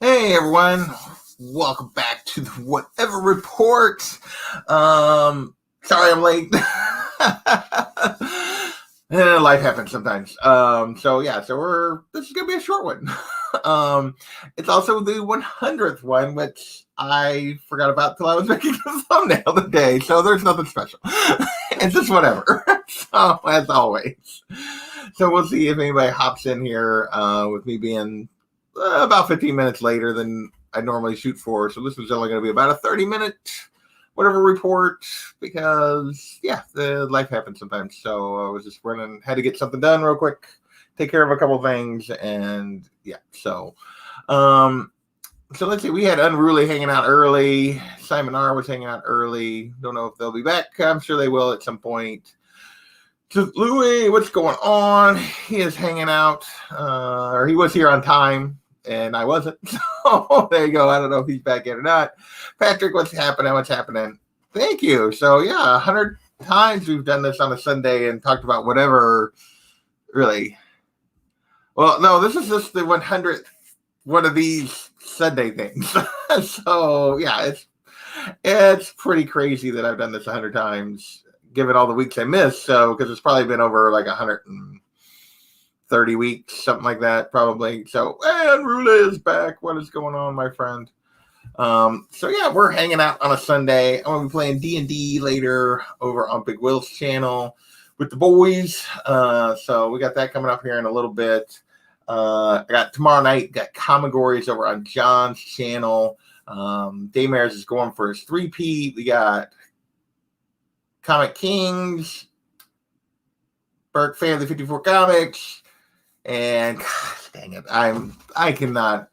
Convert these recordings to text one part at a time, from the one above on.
Hey everyone, welcome back to the Whatever Report. Sorry I'm late. Life happens sometimes. So this is gonna be a short one. um, it's also the 100th one, which I forgot about till I was making the thumbnail today. So there's nothing special. It's just whatever. So as always. So we'll see if anybody hops in here with me being about 15 minutes later than I normally shoot for. So this was only going to be about a 30-minute whatever report because, yeah, the life happens sometimes. So I was just running, had to get something done real quick, take care of a couple things. And, yeah, so let's see. We had Unruly hanging out early. Simon R. was hanging out early. Don't know if they'll be back. I'm sure they will at some point. So Louis, what's going on? He is hanging out, or he was here on time, and I wasn't. So there you go. I don't know if he's back yet or not. Patrick, what's happening? What's happening? Thank you. So yeah, 100 times we've done this on a Sunday and talked about whatever. Really. Well, no, this is just the 100th one of these Sunday things. So yeah, it's pretty crazy that I've done this 100 times, given all the weeks I missed. So because it's probably been over like 130 weeks, something like that, probably. So, and Rula is back. What is going on, my friend? So yeah, we're hanging out on a Sunday. I'm gonna be playing D&D later over on Big Will's channel with the boys. So we got that coming up here in a little bit. I got tomorrow night, got Comigories over on John's channel. Daymares is going for his 3-peat. We got Comic Kings, Burke Family 54 Comics, and gosh dang it, I cannot.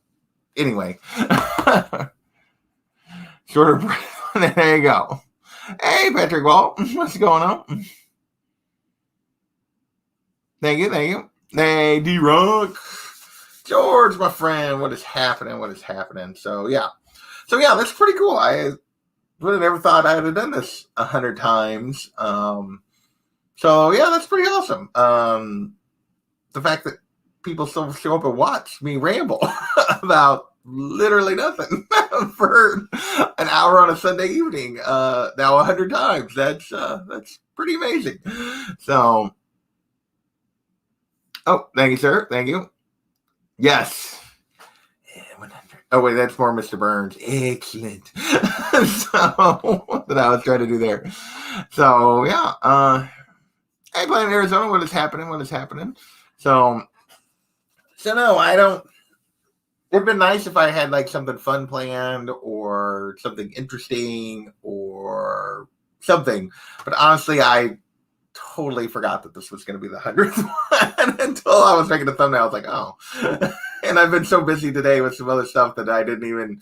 Anyway, shorter breath. There you go. Hey, Patrick Walt, what's going on? Thank you. Hey, D-Rock. George, my friend, what is happening? So yeah, that's pretty cool. I would have never thought I would have done this 100 times. So yeah, that's pretty awesome. The fact that people still show up and watch me ramble about literally nothing for an hour on a Sunday evening. Now 100 times. That's pretty amazing. So, oh, thank you, sir. Thank you. Yes. Yeah, 100. Oh, wait, that's more Mr. Burns. Excellent. So, that I was trying to do there. So, yeah. Hey, playing in Arizona. What is happening? So no, I don't. It'd been nice if I had like something fun planned or something interesting or something. But honestly, I totally forgot that this was going to be the 100th one until I was making the thumbnail. I was like, oh. And I've been so busy today with some other stuff that I didn't even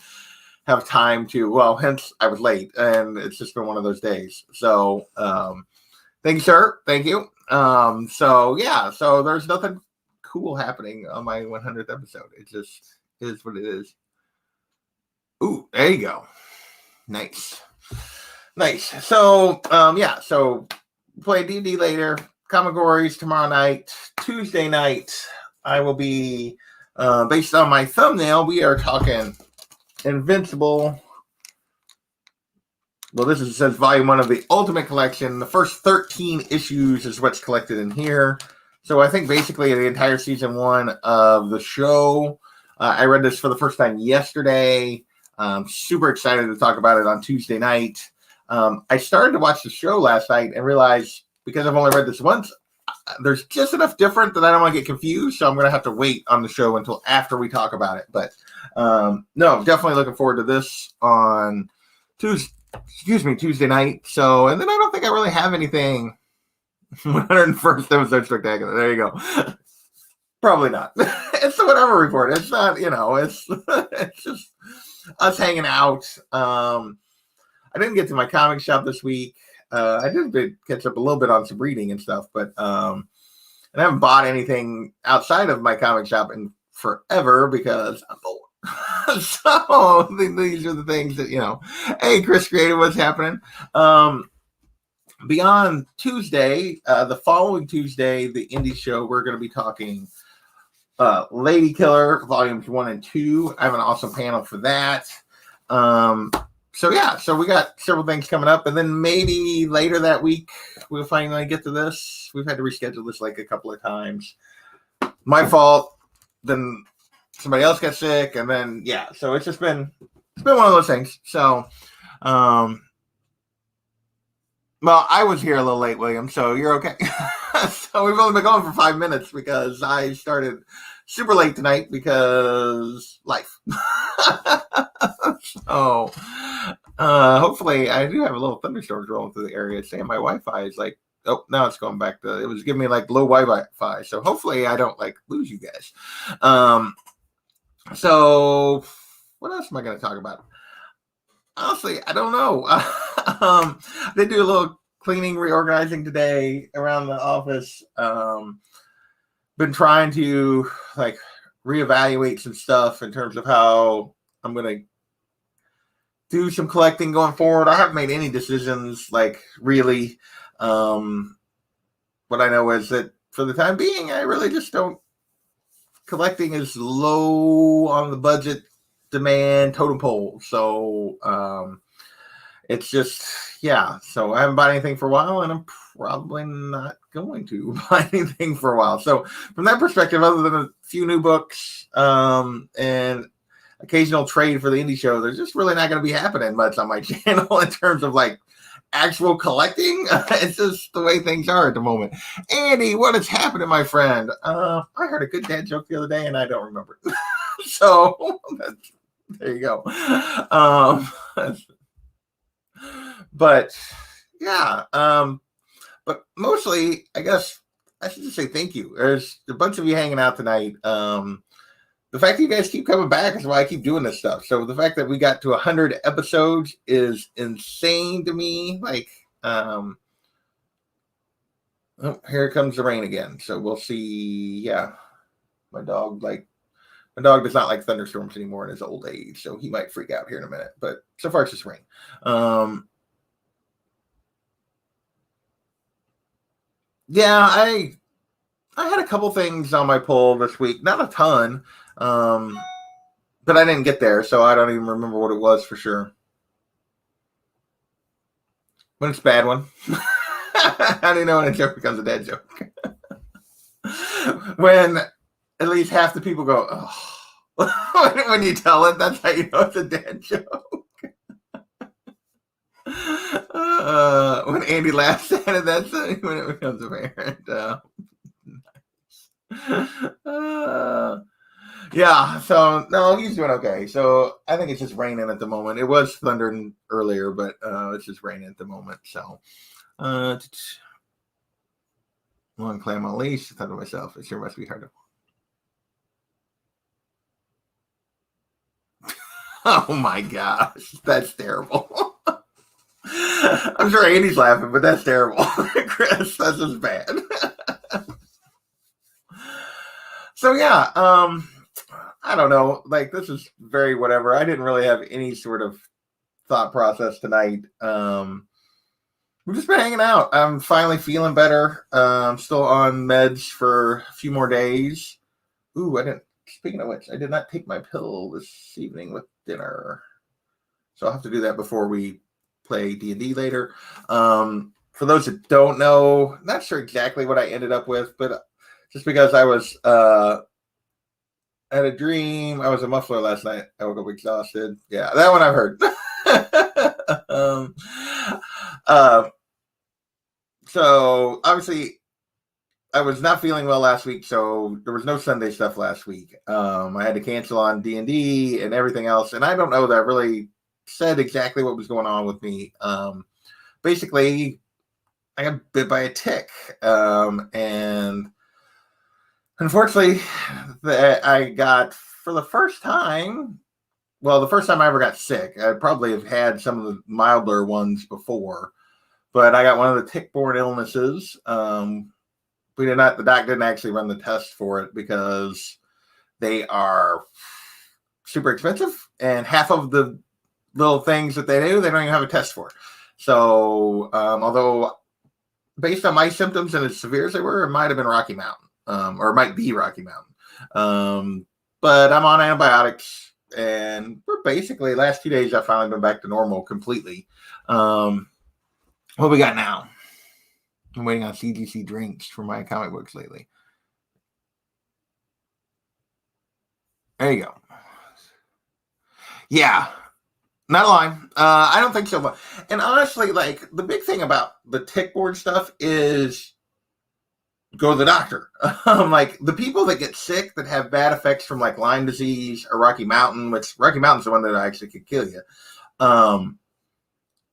have time to. Well, hence I was late, and it's just been one of those days. So, thank you, sir. Thank you. So yeah, so there's nothing cool happening on my 100th episode. It just is what it is. Ooh, there you go. Nice. So, yeah, so play D&D later. Comigories tomorrow night. Tuesday night, I will be, based on my thumbnail, we are talking Invincible. Well, it says volume 1 of the Ultimate Collection. The first 13 issues is what's collected in here. So I think basically the entire season 1 of the show. I read this for the first time yesterday. Super excited to talk about it on Tuesday night. I started to watch the show last night and realized because I've only read this once, there's just enough different that I don't want to get confused. So I'm going to have to wait on the show until after we talk about it. But no, definitely looking forward to this on Tuesday night. So, and then I don't think I really have anything. 101st episode spectacular. There you go. Probably not. It's the Whatever Report. It's not, it's just us hanging out. I didn't get to my comic shop this week. I did catch up a little bit on some reading and stuff, but and I haven't bought anything outside of my comic shop in forever because I'm bored. So these are the things that, hey, Chris Creative, what's happening? Beyond Tuesday, the following Tuesday, the indie show, we're going to be talking Lady Killer Volumes 1 and 2. I have an awesome panel for that. So we got several things coming up, and then maybe later that week we'll finally get to this. We've had to reschedule this like a couple of times. My fault. Then somebody else got sick, and then so it's been one of those things. So, well, I was here a little late, William, so you're okay. So we've only been going for 5 minutes because I started super late tonight because life. So hopefully I do have a little thunderstorms rolling through the area. Saying my Wi-Fi is like, oh, now it's going back to, it was giving me like low Wi-Fi. So hopefully I don't like lose you guys. So what else am I going to talk about? Honestly, I don't know. They do a little cleaning, reorganizing today around the office. Been trying to like reevaluate some stuff in terms of how I'm going to do some collecting going forward. I haven't made any decisions, like really. What I know is that for the time being, I really just don't. Collecting is low on the budget demand totem pole. So it's just, so I haven't bought anything for a while, and I'm probably not going to buy anything for a while. So from that perspective, other than a few new books and occasional trade for the indie show, there's just really not going to be happening much on my channel in terms of like actual collecting. It's just the way things are at the moment. Andy, what is happening, my friend? I heard a good dad joke the other day, and I don't remember it. So there you go. But but mostly, I guess I should just say thank you. There's a bunch of you hanging out tonight. The fact that you guys keep coming back is why I keep doing this stuff. So the fact that we got to 100 episodes is insane to me. Like, oh, here comes the rain again. So we'll see. Yeah, my dog does not like thunderstorms anymore in his old age, so he might freak out here in a minute. But so far, it's just rain. I had a couple things on my poll this week. Not a ton. But I didn't get there, so I don't even remember what it was for sure. When it's a bad one. How do you know when a joke becomes a dad joke? When at least half the people go, oh. When you tell it, that's how you know it's a dad joke. When Andy laughs at it, that's when it becomes apparent. So no, he's doing okay. So I think it's just raining at the moment. It was thundering earlier, but it's just raining at the moment. So long claim on leash. I thought to myself, it sure must be hard to. Oh my gosh, that's terrible. I'm sure Andy's laughing, but that's terrible. Chris, that's just bad. So I don't know. Like, this is very whatever. I didn't really have any sort of thought process tonight. We've just been hanging out. I'm finally feeling better. I'm still on meds for a few more days. Speaking of which, I did not take my pill this evening with dinner. So I'll have to do that before we play D&D later. For those that don't know, not sure exactly what I ended up with, but just because I was had a dream. I was a muffler last night. I woke up exhausted. Yeah, that one I've heard. So obviously I was not feeling well last week, so there was no Sunday stuff last week. I had to cancel on D&D and everything else, and I don't know that I really said exactly what was going on with me. Basically, I got bit by a tick, and unfortunately, I got, for the first time, the first time I ever got sick. I probably have had some of the milder ones before, but I got one of the tick-borne illnesses. The doc didn't actually run the test for it because they are super expensive, and half of the little things that they do, they don't even have a test for. So, although based on my symptoms and as severe as they were, it might have been Rocky Mountain, or it might be Rocky Mountain. But I'm on antibiotics, and we're basically last 2 days I've finally been back to normal completely. What we got now? I'm waiting on CGC drinks for my comic books lately. There you go. Yeah, not lying. I don't think so. And honestly, like the big thing about the tick board stuff is go to the doctor. Like the people that get sick that have bad effects from like Lyme disease or Rocky Mountain, which Rocky Mountain's the one that actually could kill you,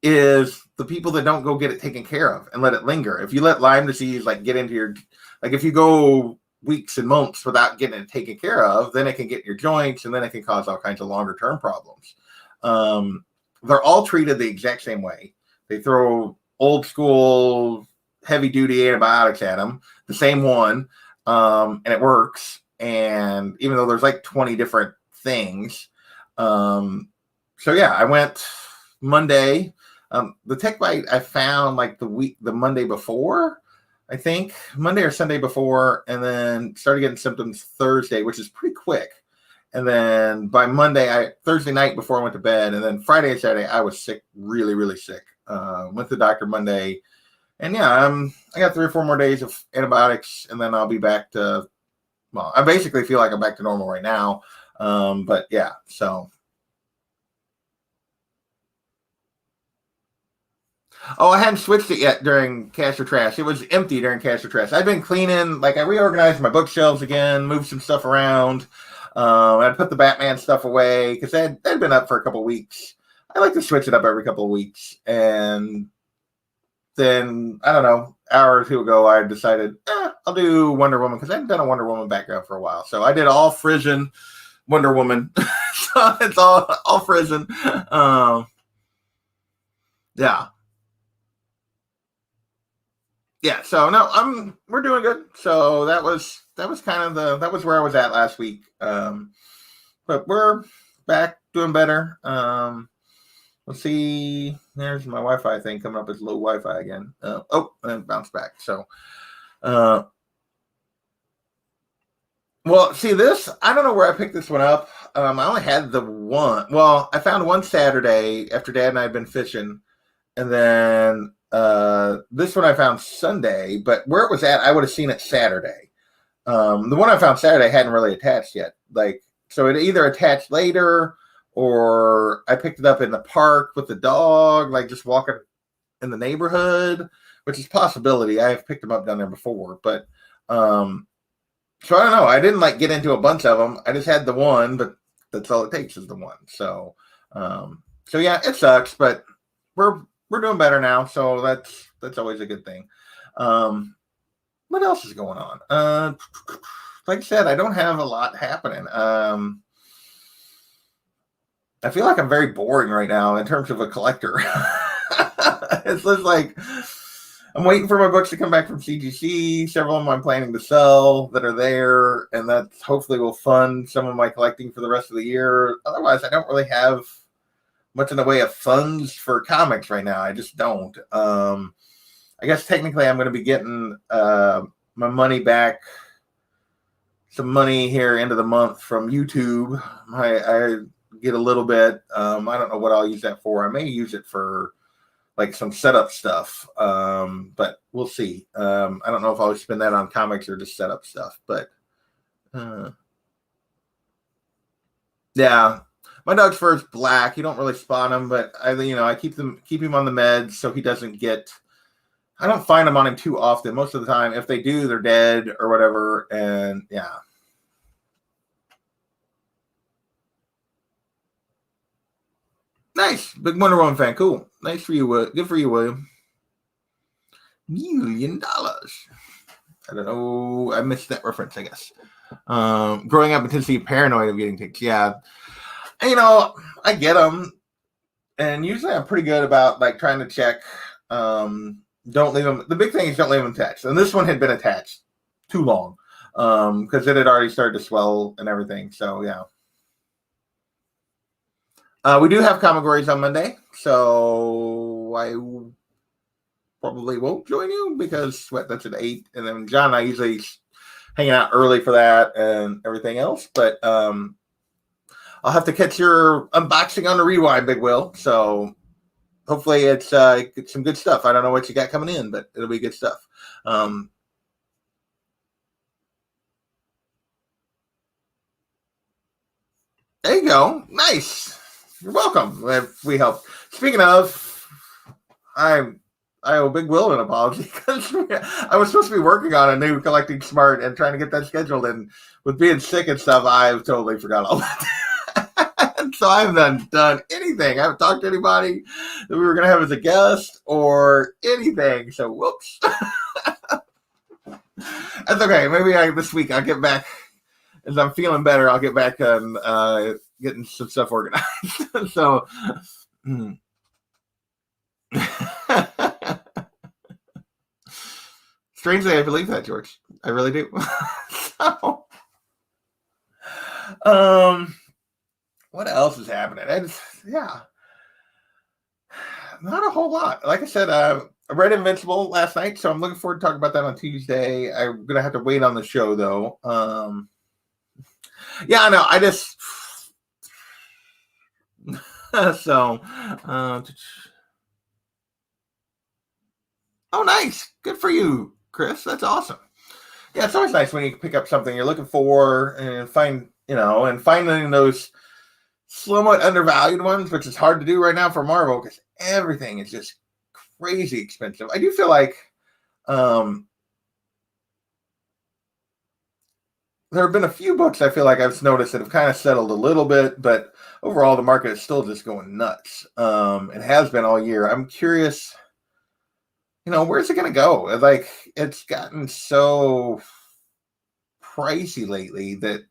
is the people that don't go get it taken care of and let it linger. If you let Lyme disease like get into your, like if you go weeks and months without getting it taken care of, then it can get in your joints and then it can cause all kinds of longer term problems. They're all treated the exact same way. They throw old school heavy duty antibiotics at them, the same one, and it works. And even though there's like 20 different things, so yeah, I went Monday. The tick bite I found like the Monday before, I think Monday or Sunday before, and then started getting symptoms Thursday, which is pretty quick. And then by Thursday night before I went to bed, and then Friday and Saturday, I was sick, really, really sick. Went to the doctor Monday, and yeah, I got 3 or 4 more days of antibiotics, and then I'll be back to, well, I basically feel like I'm back to normal right now. But yeah, so. Oh, I hadn't switched it yet during Cash or Trash. It was empty during Cash or Trash. I've been cleaning, like I reorganized my bookshelves again, moved some stuff around. I put the Batman stuff away because they'd been up for a couple of weeks. I like to switch it up every couple of weeks. And then, I don't know, an hour or two ago, I decided, I'll do Wonder Woman because I haven't done a Wonder Woman background for a while. So I did all Frisian Wonder Woman. So it's all Frisian. Yeah. Yeah, so no, we're doing good. So that was kind of that was where I was at last week. But we're back doing better. Let's see. There's my Wi-Fi thing coming up as low Wi-Fi again. And bounce back. So, well, see this. I don't know where I picked this one up. I only had the one. Well, I found one Saturday after Dad and I had been fishing, and then this one I found Sunday, but where it was at, I would have seen it Saturday. The one I found Saturday hadn't really attached yet. Like, so it either attached later or I picked it up in the park with the dog, like just walking in the neighborhood, which is a possibility. I have picked them up down there before, but, so I don't know. I didn't like get into a bunch of them. I just had the one, but that's all it takes is the one. So, so yeah, it sucks, but we're doing better now, so that's always a good thing. What else is going on? Like I said, I don't have a lot happening. I feel like I'm very boring right now in terms of a collector. It's just like I'm waiting for my books to come back from CGC. Several of them I'm planning to sell that are there, and that hopefully will fund some of my collecting for the rest of the year. Otherwise, I don't really have much in the way of funds for comics right now. I just don't. I guess technically I'm going to be getting my money back, some money here end of the month from YouTube. I get a little bit. I don't know what I'll use that for. I may use it for like some setup stuff, but we'll see. I don't know if I'll spend that on comics or just setup stuff, but yeah. My dog's fur is black. You don't really spot him, but I keep him on the meds so he doesn't get. I don't find them on him too often. Most of the time, if they do, they're dead or whatever. And yeah. Nice. Big Wonder Woman fan. Cool. Nice for you. Good for you, William. $1 million. I don't know. I missed that reference, I guess. Growing up in Tennessee, paranoid of getting ticks. Yeah. I get them. And usually I'm pretty good about like trying to check. Don't leave them. The big thing is don't leave them attached. And this one had been attached too long because it had already started to swell and everything. So, yeah. We do have Comigories on Monday, so I probably won't join you because that's at 8. And then John and I usually hanging out early for that and everything else. But I'll have to catch your unboxing on the rewind, Big Will. So hopefully it's some good stuff. I don't know what you got coming in, but it'll be good stuff. There you go. Nice. You're welcome. We help. Speaking of, I owe Big Will an apology because I was supposed to be working on a new Collecting Smart and trying to get that scheduled, and with being sick and stuff, I've totally forgot all that. So I haven't done anything. I haven't talked to anybody that we were going to have as a guest or anything. So whoops. That's okay. Maybe this week I'll get back. As I'm feeling better, I'll get back on getting some stuff organized. So, strangely, I believe that, George. I really do. So, what else is happening? Not a whole lot. Like I said, I read Invincible last night, so I'm looking forward to talking about that on Tuesday. I'm gonna have to wait on the show though. Yeah, I know. I just so oh, nice. Good for you, Chris. That's awesome. Yeah, it's always nice when you pick up something you're looking for and finding those somewhat undervalued ones, which is hard to do right now for Marvel because everything is just crazy expensive. I do feel like there have been a few books I feel like I've noticed that have kind of settled a little bit, but overall the market is still just going nuts. It has been all year. I'm curious, where's it going to go? Like, it's gotten so pricey lately that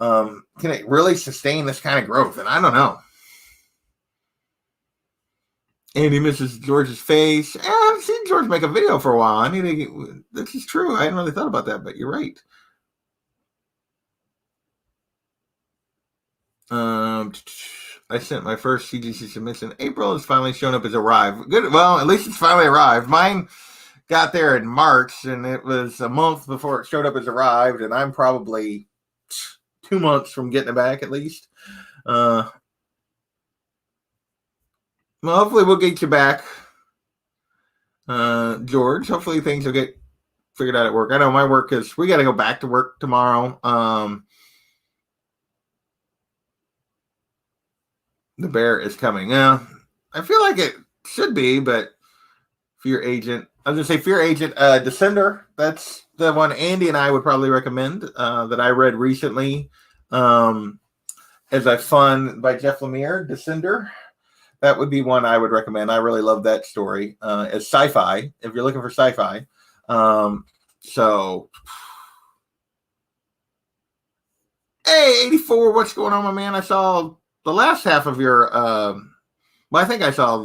can it really sustain this kind of growth? And I don't know. Andy misses George's face. I haven't seen George make a video for a while. I need to get, this is true. I hadn't really thought about that, but you're right. I sent my first CGC submission in April. It's finally shown up as arrived. Good. Well, at least it's finally arrived. Mine got there in March, and it was a month before it showed up as arrived, and I'm probably 2 months from getting it back at least. Well, hopefully we'll get you back, George. Hopefully things will get figured out at work. I know my work is, we got to go back to work tomorrow. The bear is coming. Yeah, I feel like it should be, but Fear Agent. I was going to say Fear Agent Descender. That's the one Andy and I would probably recommend that I read recently as a fun by Jeff Lemire, Descender. That would be one I would recommend. I really love that story as sci-fi, if you're looking for sci-fi. So, hey, 84, what's going on, my man? I saw the last half of your, I think I saw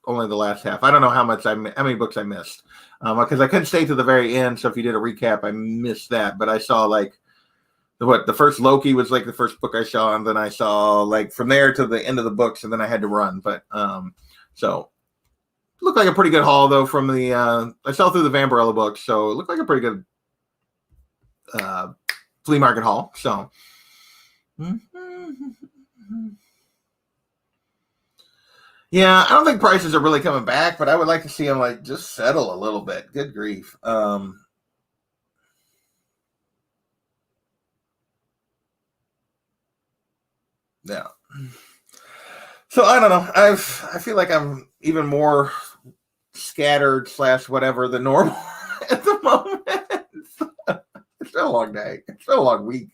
only the last half. I don't know how many books I missed because I couldn't stay to the very end. So if you did a recap, I missed that. But I saw the first Loki was like the first book I saw, and then I saw like from there to the end of the books, and then I had to run. But so it looked like a pretty good haul though from the I saw through the Vampirella books, so it looked like a pretty good flea market haul. So. Yeah, I don't think prices are really coming back, but I would like to see them just settle a little bit. Good grief. Yeah. So I don't know. I feel like I'm even more scattered / whatever than normal at the moment. It's been a long day. It's been a long week.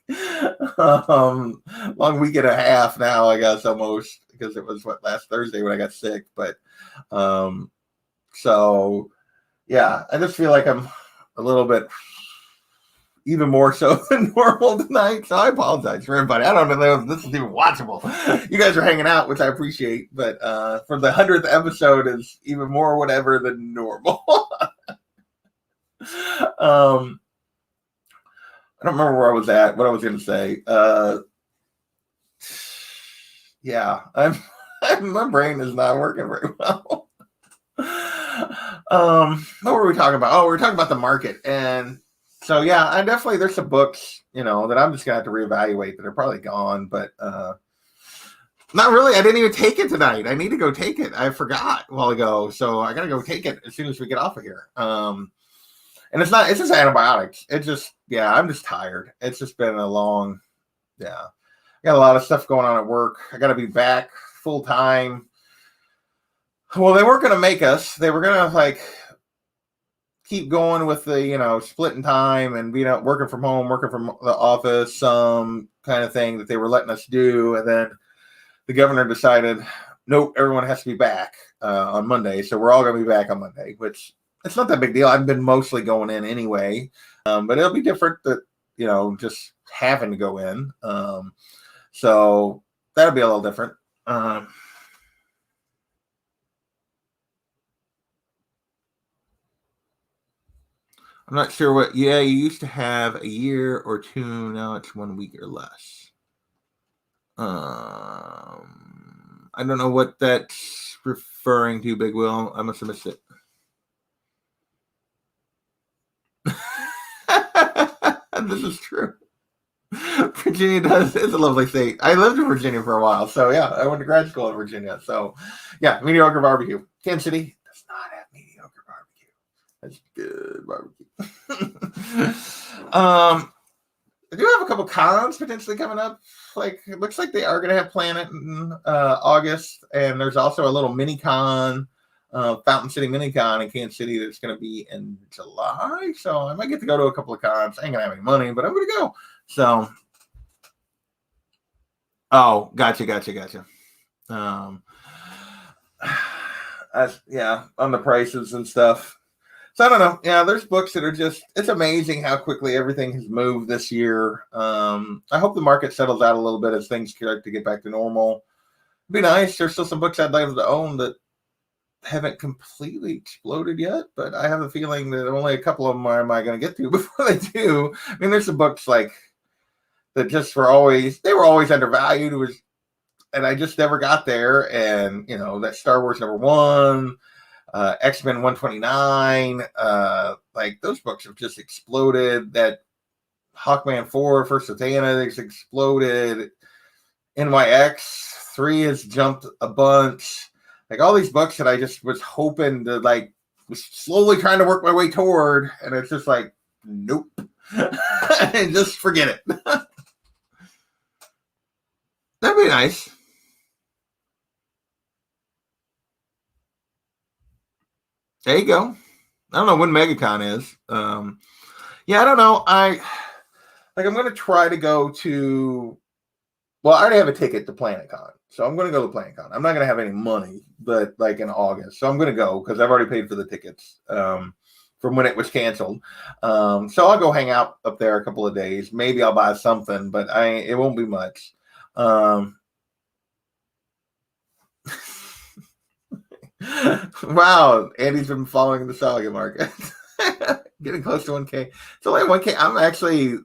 Long week and a half now, I guess, almost, because it was last Thursday when I got sick. But so yeah, I just feel like I'm a little bit even more so than normal tonight. So I apologize for everybody. I don't know if this is even watchable. You guys are hanging out, which I appreciate, but for the 100th episode is even more whatever than normal. I don't remember where I was at, what I was going to say. Yeah, my brain is not working very well. What were we talking about? Oh, we were talking about the market. And So yeah, I definitely there's some books, that I'm just gonna have to reevaluate that are probably gone, but not really. I didn't even take it tonight. I need to go take it. I forgot a while ago, so I gotta go take it as soon as we get off of here. And it's just antibiotics. It just, yeah, I'm just tired. It's just been a long, yeah. I got a lot of stuff going on at work. I got to be back full time. Well, they weren't going to make us. They were going to like keep going with the, splitting time and working from home, working from the office, some kind of thing that they were letting us do. And then the governor decided, nope, everyone has to be back on Monday. So we're all going to be back on Monday, which it's not that big deal. I've been mostly going in anyway, but it'll be different that, just having to go in. So that'll be a little different. I'm not sure what, you used to have a year or two. Now it's 1 week or less. I don't know what that's referring to, Big Will. I must have missed it. This is true. Virginia is a lovely state. I lived in Virginia for a while, so yeah, I went to grad school in Virginia. So yeah, mediocre barbecue. Kansas City does not have mediocre barbecue. That's good barbecue. I do have a couple cons potentially coming up. Like it looks like they are going to have Planet in August, and there's also a little mini con. Fountain City Minicon in Kansas City that's going to be in July. So I might get to go to a couple of cons. I ain't going to have any money, but I'm going to go. So, gotcha. Yeah, on the prices and stuff. So I don't know. Yeah, there's books that are it's amazing how quickly everything has moved this year. I hope the market settles out a little bit as things start to get back to normal. It'd be nice. There's still some books I'd like to own that haven't completely exploded yet, but I have a feeling that only a couple of them am I going to get to before they do. I mean, there's some books like that just were always undervalued. And I just never got there. And that Star Wars #1, X-Men 129, like those books have just exploded. That Hawkman 4, First of Thanos exploded. NYX 3 has jumped a bunch. Like all these books that I just was hoping to was slowly trying to work my way toward, and it's just like, nope. And just forget it. That'd be nice. There you go. I don't know when MegaCon is. Yeah, I don't know. I'm going to try to go to. Well, I already have a ticket to PlanetCon, so I'm going to go to PlanetCon. I'm not going to have any money, but in August, so I'm going to go because I've already paid for the tickets from when it was canceled. So I'll go hang out up there a couple of days. Maybe I'll buy something, but it won't be much. Wow, Andy's been following the Saga market. Getting close to 1K. It's only 1K. I actually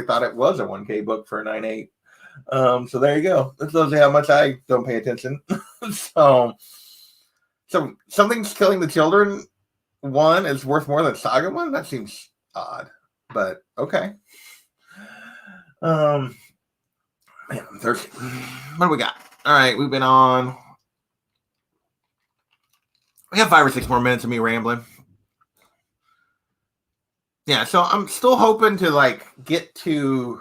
thought it was a 1K book for 9.8. So there you go. That tells you how much I don't pay attention. So Something's Killing the Children 1 is worth more than Saga 1? That seems odd, but okay. Man, I'm thirsty. What do we got? All right, we've been on. We have 5 or 6 more minutes of me rambling. Yeah, so I'm still hoping to get to.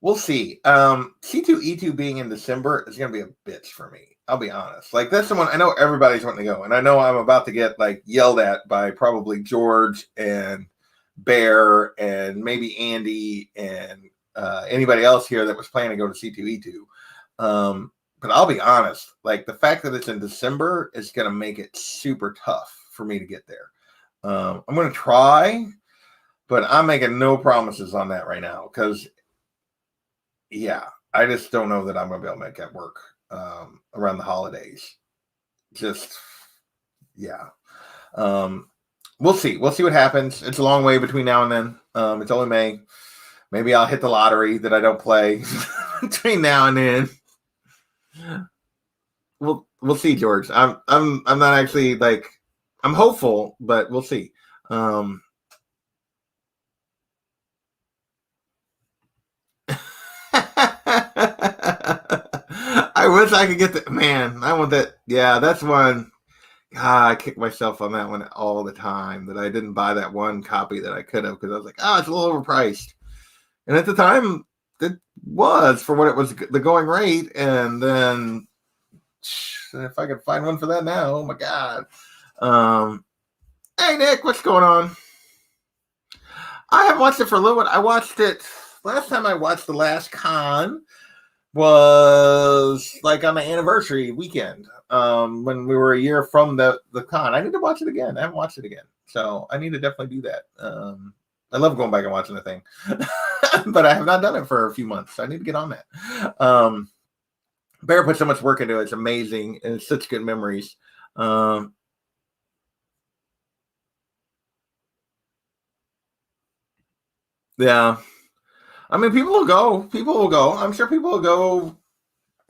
We'll see. C2E2 being in December is going to be a bitch for me. I'll be honest. That's the one I know everybody's wanting to go, and I know I'm about to get yelled at by probably George and Bear and maybe Andy and anybody else here that was planning to go to C2E2. But I'll be honest. The fact that it's in December is going to make it super tough for me to get there. I'm going to try, but I'm making no promises on that right now because. Yeah, I just don't know that I'm going to be able to make that work around the holidays. Yeah. We'll see. We'll see what happens. It's a long way between now and then. It's only May. Maybe I'll hit the lottery that I don't play between now and then. We'll see, George. I'm not actually I'm hopeful, but we'll see. I wish I could get the man. I want that. Yeah, that's one. God, I kick myself on that one all the time that I didn't buy that one copy that I could have because I was like, it's a little overpriced. And at the time, it was for what it was the going rate. And then if I could find one for that now, oh my God. Hey, Nick, what's going on? I haven't watched it for a little bit. I watched it last time I watched The Last Con was like on the anniversary weekend when we were a year from the con. I need to watch it again. I haven't watched it again. So I need to definitely do that. I love going back and watching the thing. But I have not done it for a few months. So I need to get on that. Bear put so much work into it. It's amazing. And it's such good memories. Yeah. I mean, people will go. People will go. I'm sure people will go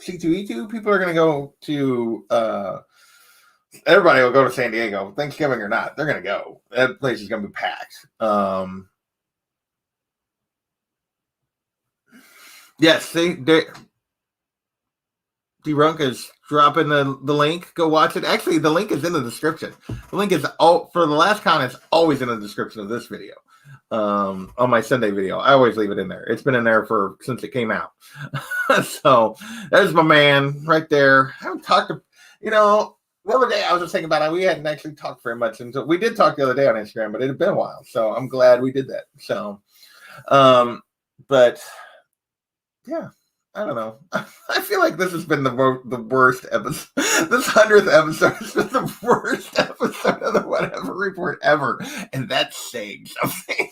C2E2. People are going to go to everybody will go to San Diego, Thanksgiving or not. They're going to go. That place is going to be packed. Yes, D-Runk is dropping the link. Go watch it. Actually, the link is in the description. The link is all for The Last Con. It's always in the description of this video. On my Sunday video, I always leave it in there. It's been in there since it came out. So there's my man right there. I haven't talked to, the other day I was just thinking about it. We hadn't actually talked very much, and so we did talk the other day on Instagram, but it had been a while. So I'm glad we did that. So, but yeah. I don't know. I feel like this has been the worst episode. This 100th episode has been the worst episode of the Whatever Report ever. And that's saying something.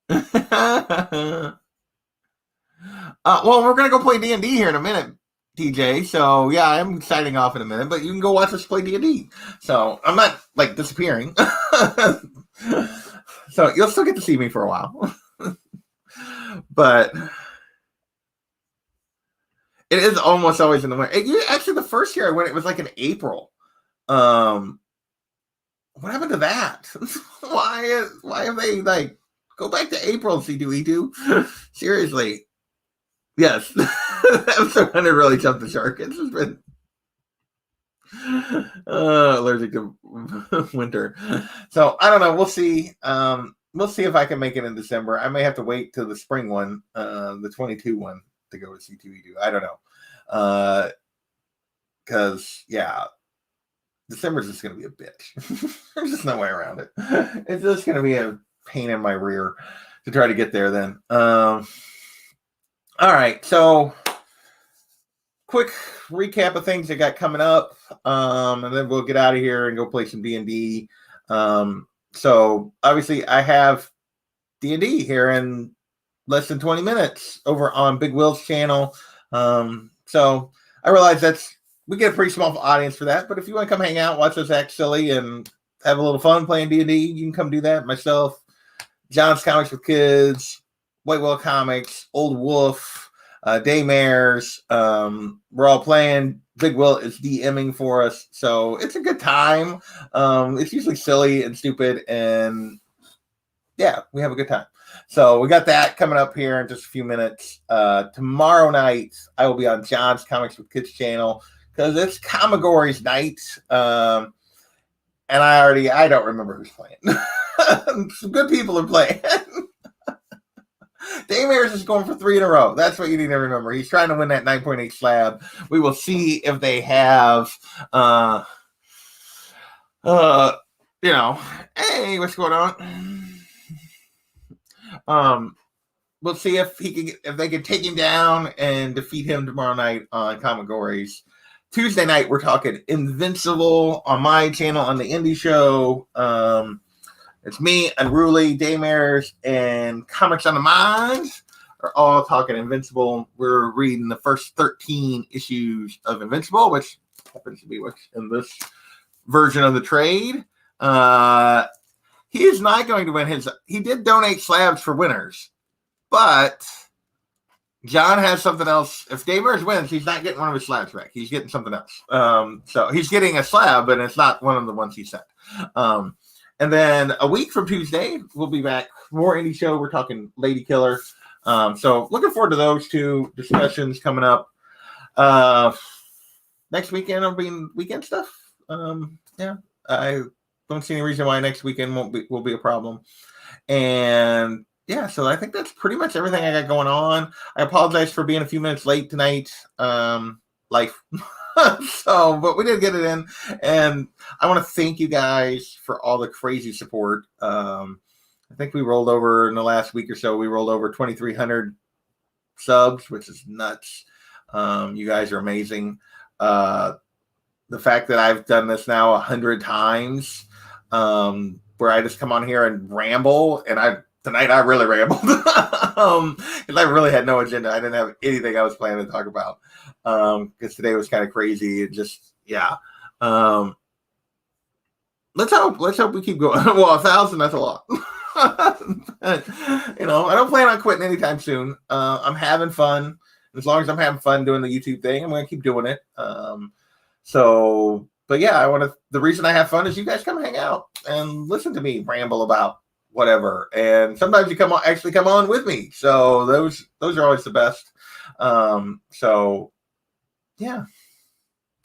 Well, we're going to go play D&D here in a minute, TJ. So, yeah, I'm signing off in a minute. But you can go watch us play D&D. So, I'm not, disappearing. So, you'll still get to see me for a while. But it is almost always in the winter. Actually, the first year I went, it was in April. What happened to that? Why have they go back to April, C2E2? Seriously. Yes. Episode 100 really jumped the shark. It's just been allergic to winter. So I don't know. We'll see. We'll see if I can make it in December. I may have to wait till the spring one, the 22 one, to go to C2E2. I don't know. Because, December's just going to be a bitch. There's just no way around it. It's just going to be a pain in my rear to try to get there then. All right. So, quick recap of things that got coming up. And then we'll get out of here and go play some D&D. So obviously I have D&D here in less than 20 minutes over on Big Will's channel. So I realize we get a pretty small audience for that, but if you want to come hang out, watch us act silly and have a little fun playing D&D, you can come do that. Myself, John's Comics with Kids, White Whale Comics, Old Wolf, Daymares. We're all playing. Big Will is DMing for us, so it's a good time. It's usually silly and stupid, and yeah, we have a good time. So we got that coming up here in just a few minutes. Tomorrow night, I will be on John's Comics with Kids channel because it's Comigories night. And I don't remember who's playing. Some good people are playing. Daymares is going for 3 in a row. That's what you need to remember. He's trying to win that 9.8 slab. We will see if they have, hey, what's going on? We'll see if they can take him down and defeat him tomorrow night on Comigories. Tuesday night, we're talking Invincible on my channel on the Indie Show. It's me, Unruly, Daymares, and Comics on the Mind are all talking Invincible. We're reading the first 13 issues of Invincible, which happens to be what's in this version of the trade. He is not going to win he did donate slabs for winners, but John has something else. If Daymares wins, he's not getting one of his slabs back. He's getting something else. So he's getting a slab, but it's not one of the ones he sent. And then a week from Tuesday, we'll be back. More Indie Show. We're talking Lady Killer. So looking forward to those two discussions coming up. Next weekend will be weekend stuff. Yeah, I don't see any reason why next weekend will be a problem. And yeah, so I think that's pretty much everything I got going on. I apologize for being a few minutes late tonight. Life. So, but we did get it in, and I want to thank you guys for all the crazy support. I think we rolled over in the last week or so. We rolled over 2,300 subs, which is nuts. You guys are amazing. The fact that I've done this now 100 times, where I just come on here and ramble, and tonight I really rambled because I really had no agenda. I didn't have anything I was planning to talk about because today was kind of crazy. It just, yeah. Let's hope we keep going. Well, 1,000, that's a lot. I don't plan on quitting anytime soon. I'm having fun. As long as I'm having fun doing the YouTube thing, I'm going to keep doing it. But yeah, the reason I have fun is you guys come hang out and listen to me ramble about whatever. And sometimes you actually come on with me. So those are always the best. So yeah,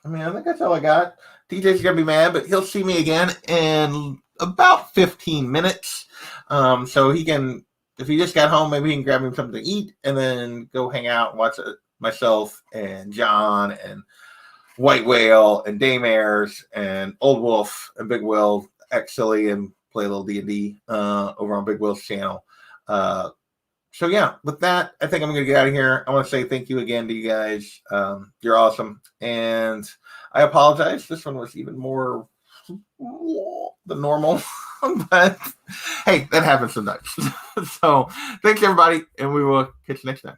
I mean, I think that's all I got. DJ's going to be mad, but he'll see me again in about 15 minutes. So he can, if he just got home, maybe he can grab him something to eat and then go hang out and watch myself and John and White Whale and Daymare and Old Wolf and Big Will act silly and play a little D&D over on Big Will's channel. So yeah, with that, I think I'm going to get out of here. I want to say thank you again to you guys. You're awesome. And I apologize. This one was even more than normal. But hey, that happens sometimes. So thanks, everybody. And we will catch you next time.